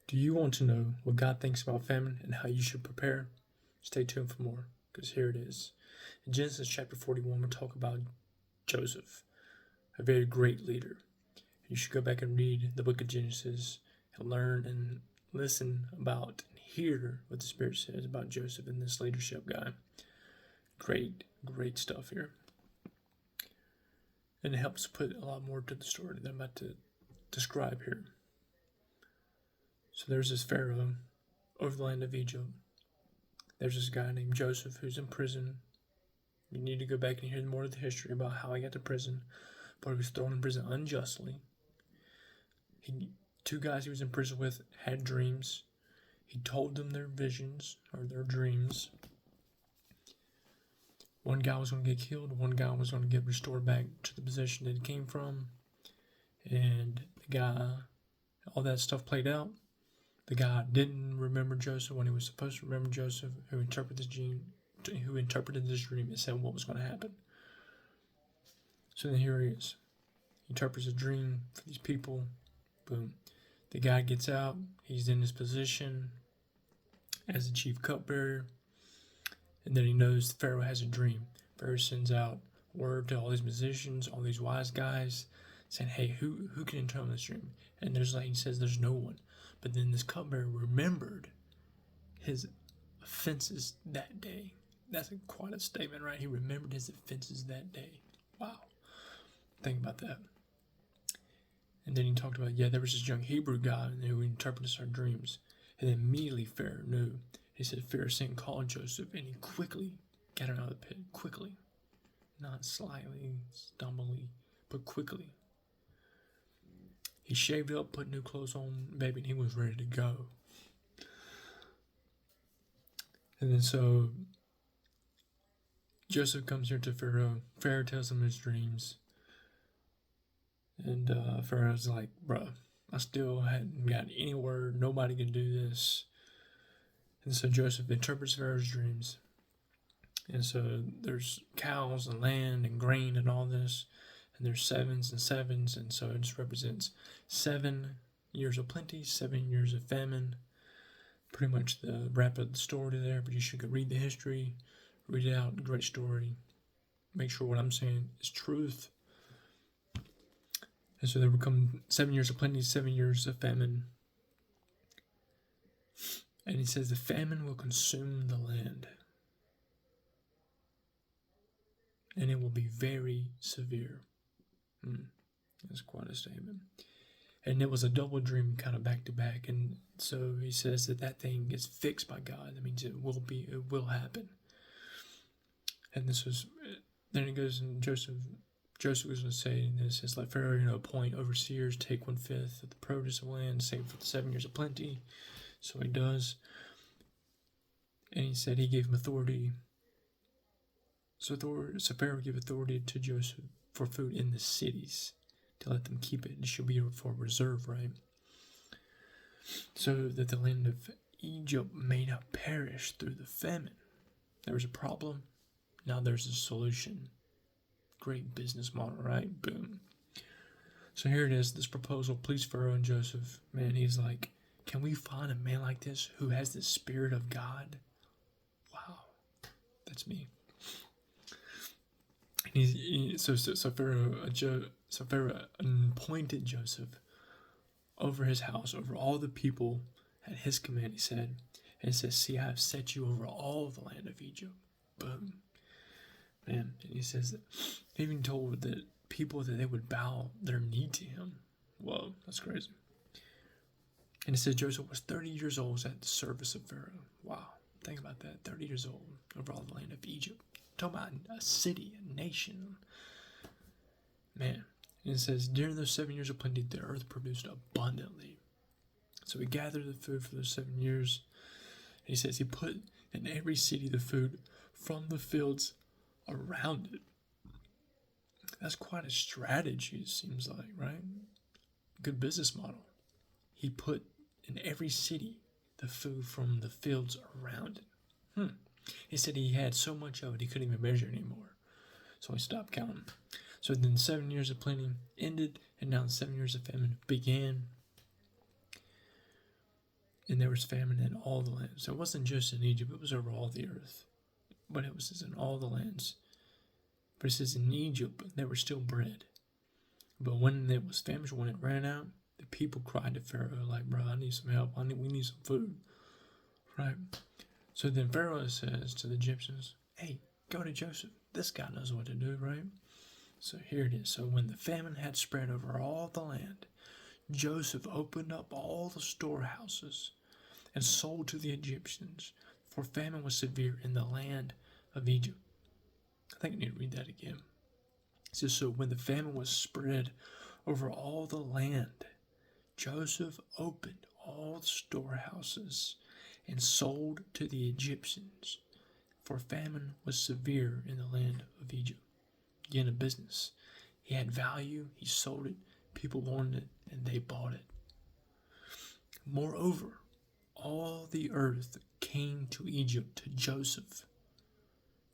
Do you want to know what God thinks about famine and how you should prepare? Stay tuned for more, because here it is. In Genesis chapter 41, we talk about Joseph, a very great leader. You should go back and read the book of Genesis and learn and listen about and hear what the Spirit says about Joseph and this leadership guy. Great stuff here. And it helps put a lot more to the story that I'm about to describe here. So there's this Pharaoh over the land of Egypt. There's this guy named Joseph who's in prison. You need to go back and hear more of the history about how he got to prison, but he was thrown in prison unjustly. Two guys he was in prison with had dreams. He told them their visions or their dreams. One guy was going to get killed. One guy was going to get restored back to the position that he came from. And the guy, all that stuff played out. The guy didn't remember Joseph when he was supposed to remember Joseph, who interpreted this dream and said what was going to happen. So then here he is. He interprets a dream for these people. Boom. The guy gets out. He's in his position as the chief cupbearer. And then he knows Pharaoh has a dream. Pharaoh sends out word to all these musicians, all these wise guys, saying, hey, who can interpret this dream? And he says there's no one. But then this cupbearer remembered his offenses that day. That's quite a statement, right? He remembered his offenses that day. Wow. Think about that. And then he talked about, there was this young Hebrew guy who interpreted our dreams. And then immediately Pharaoh knew. He said, Pharaoh sent and called Joseph, and he quickly got him out of the pit. Quickly. Not slightly, stumbly, but quickly. He shaved up, put new clothes on, baby, and he was ready to go. And then so Joseph comes here to Pharaoh. Pharaoh tells him his dreams. And Pharaoh's like, bro, I still hadn't got any word. Nobody can do this. And so Joseph interprets Pharaoh's dreams. And so there's cows and land and grain and all this. And there's sevens and sevens. And so it just represents 7 years of plenty, 7 years of famine. Pretty much the wrap of the story there. But you should go read the history. Read it out. Great story. Make sure what I'm saying is truth. And so there will come 7 years of plenty, 7 years of famine. And he says the famine will consume the land. And it will be very severe. That's quite a statement. And it was a double dream kind of back to back. And so he says that thing gets fixed by God. That means it will happen. And then it goes and Joseph was going to say this, it's like Pharaoh, appoint overseers, take 1/5 of the produce of land, save for the 7 years of plenty. So he does. And he said he gave him authority. So Pharaoh gave authority to Joseph for food in the cities to let them keep it. It should be for reserve, right? So that the land of Egypt may not perish through the famine. There was a problem. Now there's a solution. Great business model, right? Boom. So here it is, this proposal pleased Pharaoh and Joseph. Man, he's like, can we find a man like this who has the Spirit of God? Wow, that's me. And so Pharaoh appointed Joseph over his house, over all the people at his command, he said. And it says, see, I have set you over all the land of Egypt. Boom. Man, and he says that he even told the people that they would bow their knee to him. Whoa, that's crazy. And it says Joseph was 30 years old at the service of Pharaoh. Wow, think about that. 30 years old over all the land of Egypt. Talking about a city, a nation. Man, and it says during those 7 years of plenty, the earth produced abundantly. So he gathered the food for those 7 years. And he says he put in every city the food from the fields around it. That's quite a strategy, it seems like, right? Good business model. He put in every city the food from the fields around it. He said he had so much of it he couldn't even measure anymore. So he stopped counting. So then 7 years of plenty ended, and now the 7 years of famine began. And there was famine in all the lands. So it wasn't just in Egypt, it was over all the earth. But it was in all the lands. But it says in Egypt there was still bread. But when it was famished, when it ran out, the people cried to Pharaoh, like, bro, I need some help. We need some food. Right? So then Pharaoh says to the Egyptians, hey, go to Joseph. This guy knows what to do, right? So here it is. So when the famine had spread over all the land, Joseph opened up all the storehouses and sold to the Egyptians, for famine was severe in the land of Egypt. I think I need to read that again. It says, so when the famine was spread over all the land, Joseph opened all the storehouses and sold to the Egyptians, for famine was severe in the land of Egypt. Again, a business. He had value, he sold it, people wanted it, and they bought it. Moreover, all the earth came to Egypt, to Joseph,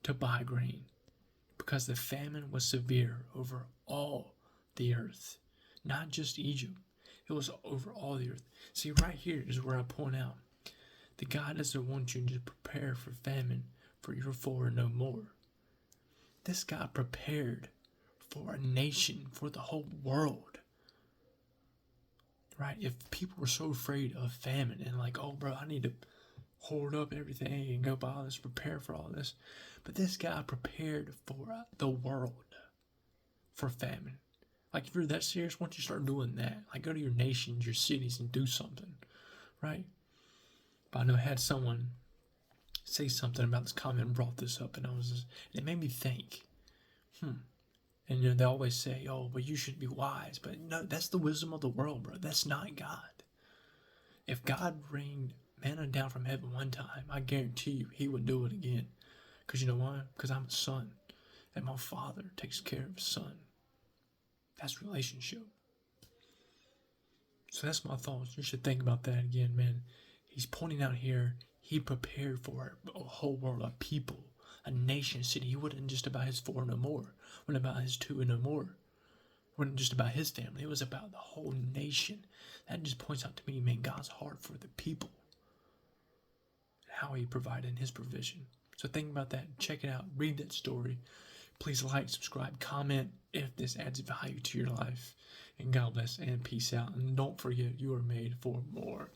to buy grain, because the famine was severe over all the earth, not just Egypt. It was over all the earth. See, right here is where I point out that God doesn't want you to prepare for famine for your four and no more. This God prepared for a nation, for the whole world. Right? If people were so afraid of famine and like, oh, bro, I need to hoard up everything and go buy all this, prepare for all this. But this guy prepared for the world for famine. Like, if you're that serious, why don't you start doing that? Like, go to your nations, your cities, and do something, right? But I know I had someone say something about this comment and brought this up, and it made me think, And they always say, oh, but you should be wise. But no, that's the wisdom of the world, bro. That's not God. If God rained manna down from heaven one time, I guarantee you he would do it again. Because you know why? Because I'm a son, and my father takes care of his son. That's relationship. So that's my thoughts. You should think about that again, man. He's pointing out here, he prepared for a whole world of people, a nation, city. He wasn't just about his four no more. It wasn't about his two and no more. It wasn't just about his family. It was about the whole nation. That just points out to me, man, God's heart for the people. How he provided his provision. So think about that. Check it out. Read that story. Please like, subscribe, comment if this adds value to your life. And God bless and peace out. And don't forget, you are made for more.